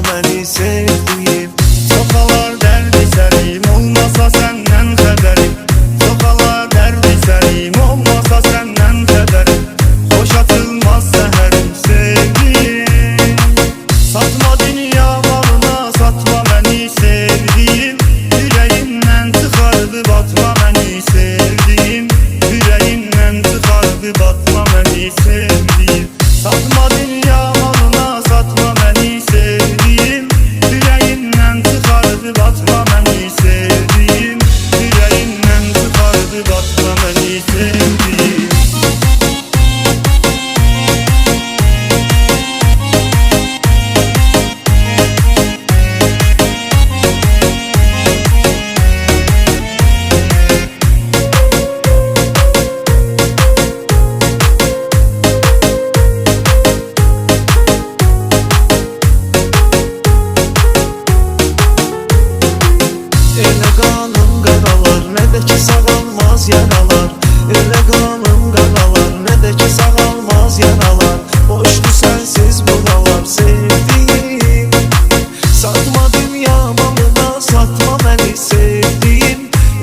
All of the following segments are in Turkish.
batma beni sevdiğim. Sokalar derdi serim, olmasa senden haberim. Sokalar derdi serim, olmasa senden haberim. Hoş atılmaz seherim sevdiğim. Satma dünya malına, satma beni sevdiğim. Yüreğimden çıkardı batma beni sevdiğim. Yüreğimden çıkardı batma beni sevdiğim. Satma dünya malına, satma beni sevdiğim. Yüreğimden çıkardı batma beni sevdiğim. Yüreğimden çıkardı batma beni sevdiğim. Elə qanım qaralar, nə də ki sağalmaz yaralar. Elə qanım qaralar, nə də ki sağalmaz yaralar. Boşdu sənsiz buralar sevdiğim. Satma dünya malına, satma məni sevdiğim.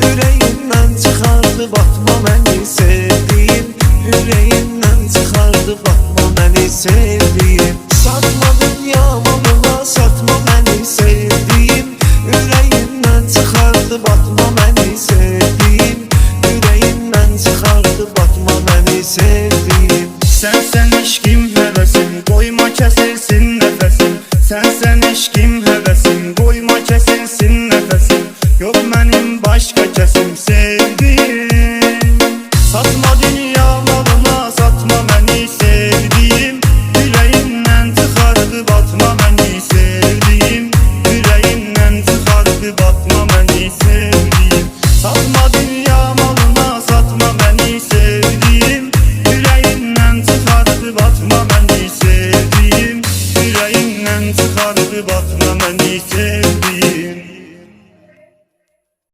Ürəyimdən çıxardı batma məni sevdiğim. Ürəyimdən çıxardı batma məni sevdiğim. Satma dünya malına, satma məni sevdiğim. Ürəyimdən çıxardı batma məni sevdiğim. Ürəyimdən çıxardı batma məni sevdiğim. Sen eşkim hevesim, koyma kesilsin nefesim. Sen eşkim hevesim, koyma kesilsin nefesim. Yok benim başka kesim sevdiğim. Satma dünya malına, satma beni sevdiğim. Yüreğimden çıkardı batma beni sevdiğim. Yüreğimden çıkardı batma beni sevdiğim. Satma dünya malına, satma beni sevdiğim. Yüreğimden çıkardı batma beni sevdiğim. Yüreğimden çıkardı batma beni sevdiğim.